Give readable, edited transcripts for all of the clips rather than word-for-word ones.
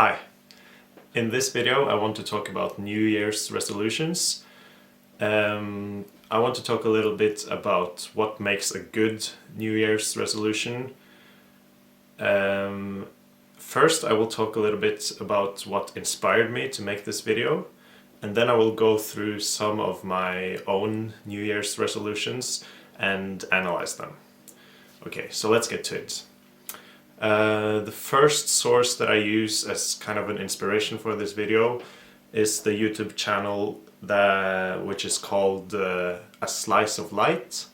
Hi, in this video I want to talk about New Year's resolutions. I want to talk a little bit about what makes a good New Year's resolution. First I will talk a little bit about what inspired me to make this video, and then I will go through some of my own New Year's resolutions and analyze them. Okay, so let's get to it. The first source that I use as kind of an inspiration for this video is the YouTube channel which is called A Slice of Light,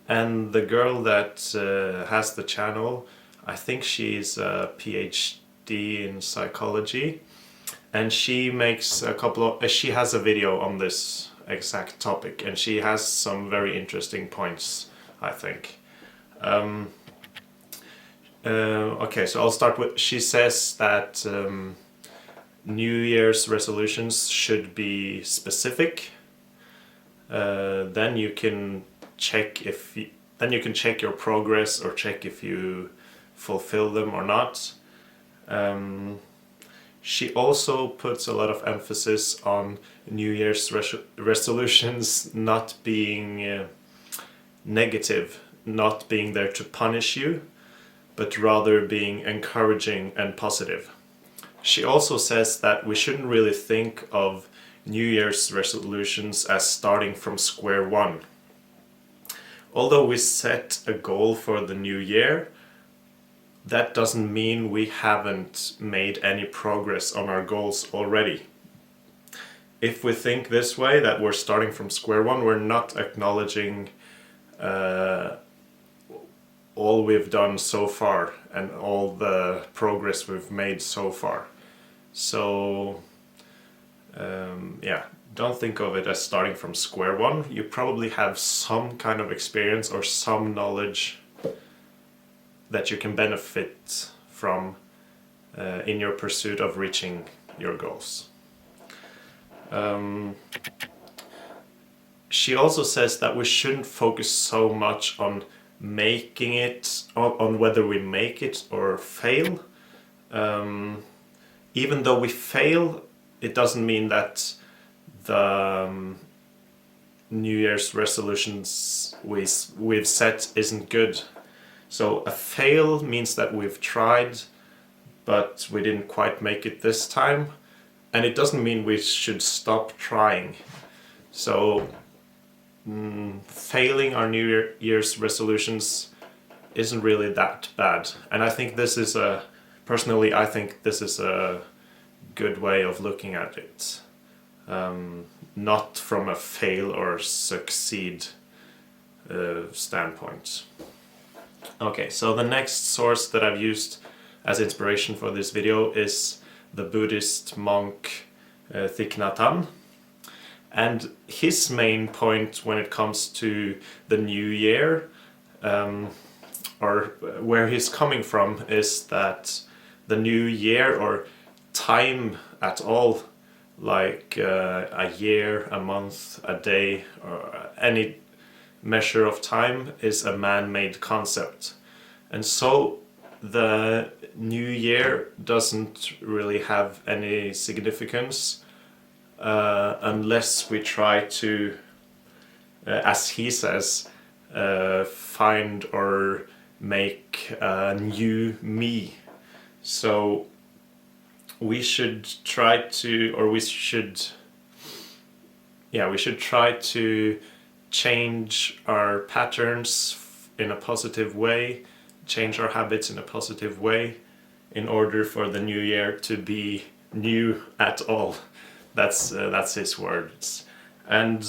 and the girl that has the channel, I think she's a PhD in psychology, and she makes she has a video on this exact topic, and she has some very interesting points, I think. Okay, so I'll start with, she says that New Year's resolutions should be specific. Then you can check your progress or check if you fulfill them or not. She also puts a lot of emphasis on New Year's resolutions not being negative, not being there to punish you, but rather being encouraging and positive. She also says that we shouldn't really think of New Year's resolutions as starting from square one. Although we set a goal for the new year, that doesn't mean we haven't made any progress on our goals already. If we think this way, that we're starting from square one, we're not acknowledging all we've done so far and all the progress we've made so far. So yeah, don't think of it as starting from square one. You probably have some kind of experience or some knowledge that you can benefit from in your pursuit of reaching your goals. She also says that we shouldn't focus so much on making it, on whether we make it or fail. Even though we fail, it doesn't mean that the New Year's resolutions we've set isn't good. So a fail means that we've tried, but we didn't quite make it this time, and it doesn't mean we should stop trying. So failing our New Year's resolutions isn't really that bad, and I think this is personally I think this is a good way of looking at it, not from a fail or succeed standpoint. Okay, so the next source that I've used as inspiration for this video is the Buddhist monk Thich Nhat Hanh. And his main point when it comes to the new year, or where he's coming from, is that the new year, or time at all, like a year, a month, a day, or any measure of time, is a man-made concept. And so the new year doesn't really have any significance unless we try to, as he says, find or make a new me. So we should try to, or we should try to change our patterns in a positive way, change our habits in a positive way, in order for the new year to be new at all. That's his words. And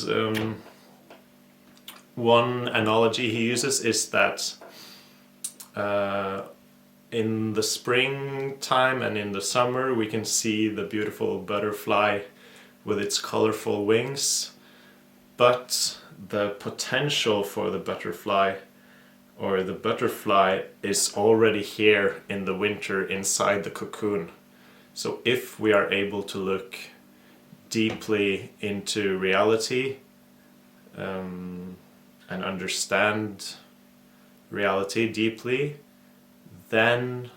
one analogy he uses is that in the springtime and in the summer we can see the beautiful butterfly with its colorful wings, but the potential for the butterfly is already here in the winter inside the cocoon. So if we are able to look deeply into reality and understand reality deeply, then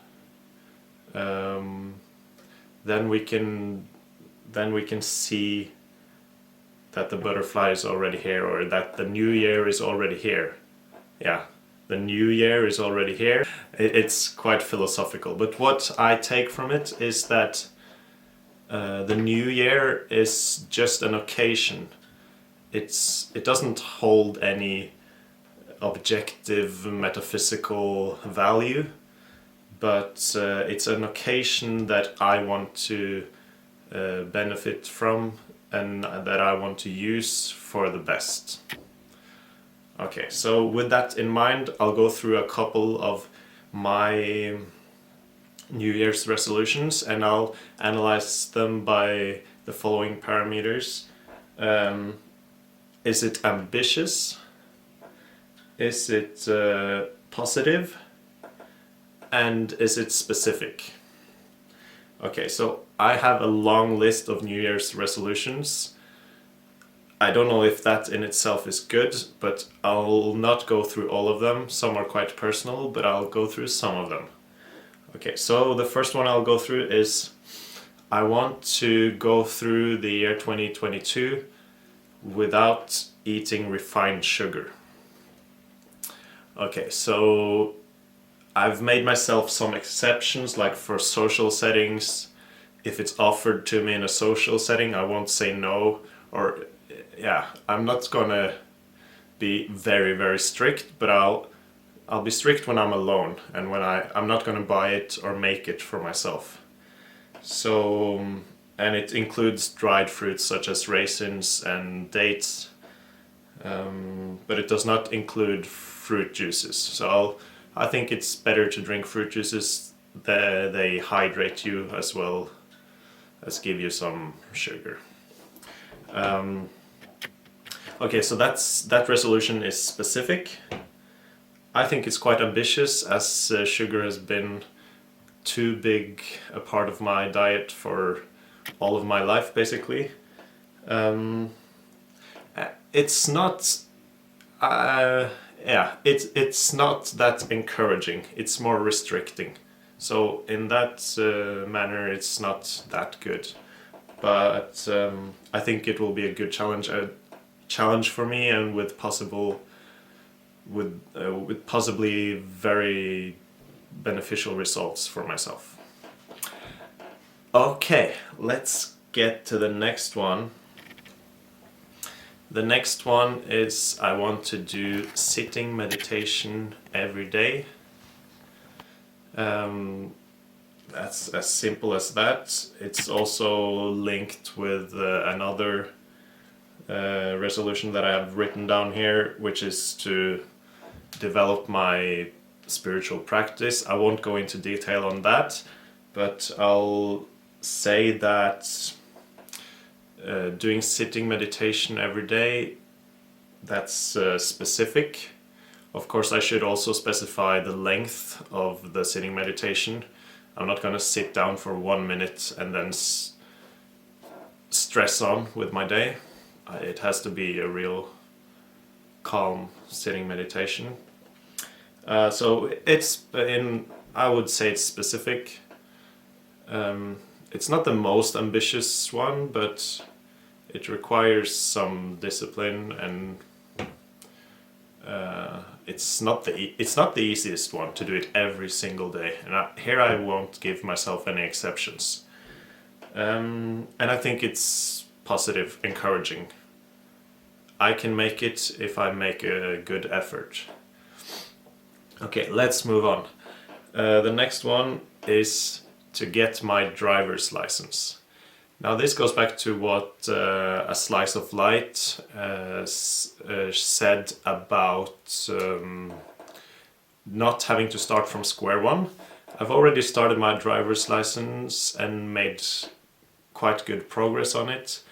then we can see that the butterfly is already here, or that the new year is already here. Yeah, the new year is already here. It's quite philosophical, but what I take from it is that the new year is just an occasion. It doesn't hold any objective metaphysical value, but it's an occasion that I want to benefit from and that I want to use for the best. Okay, so with that in mind, I'll go through a couple of my New Year's resolutions and I'll analyze them by the following parameters. Is it ambitious? Is it positive? And is it specific? Okay, so I have a long list of New Year's resolutions. I don't know if that in itself is good, but I'll not go through all of them. Some are quite personal, but I'll go through some of them. Okay, so the first one I'll go through is I want to go through the year 2022 without eating refined sugar. Okay, so I've made myself some exceptions, like for social settings. If it's offered to me in a social setting, I won't say no, or yeah, I'm not gonna be very, very strict, but I'll be strict when I'm alone and when I'm not gonna buy it or make it for myself. So, and it includes dried fruits such as raisins and dates, but it does not include fruit juices. So I think it's better to drink fruit juices. They hydrate you as well as give you some sugar. Okay, so that resolution is specific. I think it's quite ambitious, as sugar has been too big a part of my diet for all of my life, basically. It's not it's not that encouraging, it's more restricting. So in that manner it's not that good. But I think it will be a good challenge for me, and with possibly very beneficial results for myself. Okay, let's get to the next one. The next one is I want to do sitting meditation every day. That's as simple as that. It's also linked with another resolution that I have written down here, which is to develop my spiritual practice. I won't go into detail on that, but I'll say that doing sitting meditation every day, that's specific. Of course, I should also specify the length of the sitting meditation. I'm not going to sit down for 1 minute and then stress on with my day. It has to be a real calm sitting meditation. So I would say it's specific. It's not the most ambitious one, but it requires some discipline, and it's not the easiest one to do it every single day. And here I won't give myself any exceptions. And I think it's positive, encouraging. I can make it if I make a good effort. Okay, let's move on. The next one is to get my driver's license. Now this goes back to what A Slice of Light said about not having to start from square one. I've already started my driver's license and made quite good progress on it,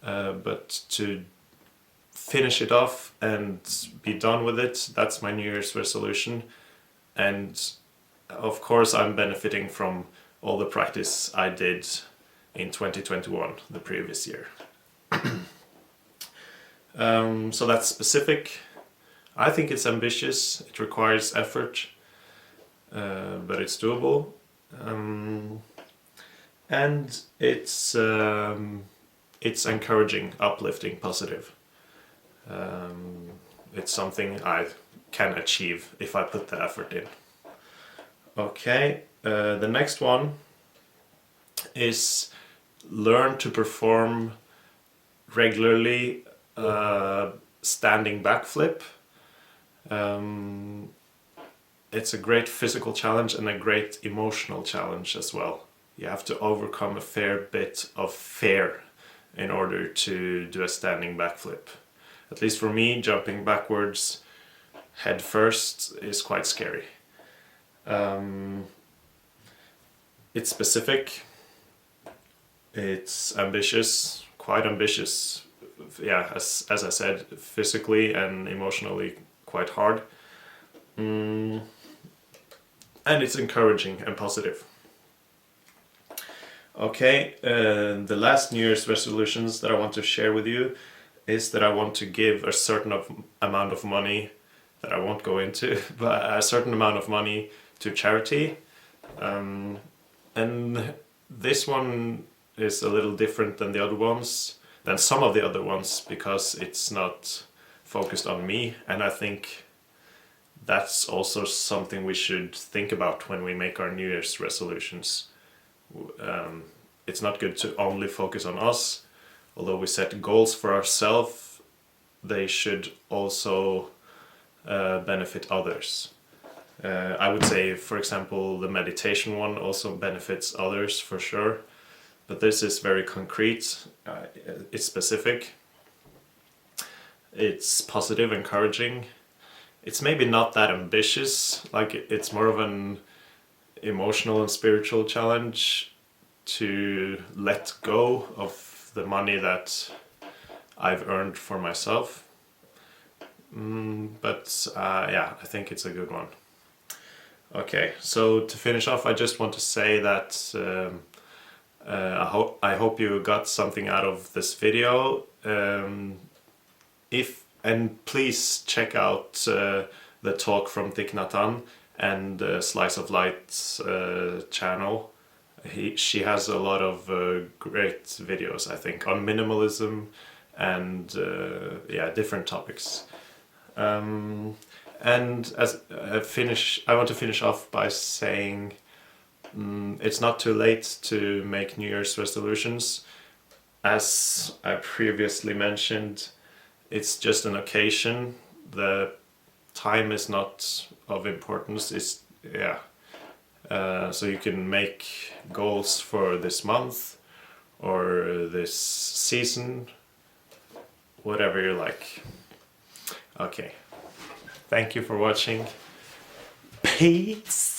but to finish it off and be done with it, that's my New Year's resolution. And of course I'm benefiting from all the practice I did in 2021, the previous year. So that's specific. I think it's ambitious, it requires effort, but it's doable. and it's encouraging, uplifting, positive. It's something I can achieve if I put the effort in. Okay, the next one is learn to perform regularly standing backflip. It's a great physical challenge and a great emotional challenge as well. You have to overcome a fair bit of fear in order to do a standing backflip. At least for me, jumping backwards head first is quite scary. It's specific, it's ambitious, quite ambitious. Yeah, as I said, physically and emotionally quite hard. And it's encouraging and positive. Okay, the last New Year's resolutions that I want to share with you is that I want to give a certain amount of money that I won't go into, but a certain amount of money to charity. And this one is a little different than the other ones, than some of the other ones, because it's not focused on me, and I think that's also something we should think about when we make our New Year's resolutions. It's not good to only focus on us. Although we set goals for ourselves, they should also benefit others. I would say, for example, the meditation one also benefits others for sure, but this is very concrete, it's specific, it's positive, encouraging. It's maybe not that ambitious, like it's more of an emotional and spiritual challenge to let go of the money that I've earned for myself. But yeah, I think it's a good one. Okay, so to finish off, I just want to say that I hope you got something out of this video. And please check out the talk from Thich Nhat Hanh and Slice of Light's channel. She has a lot of great videos, I think, on minimalism and yeah, different topics. And as I want to finish off by saying it's not too late to make New Year's resolutions. As I previously mentioned, it's just an occasion. The time is not of importance. It's yeah. So you can make goals for this month or this season, whatever you like. Okay. Thank you for watching. Peace!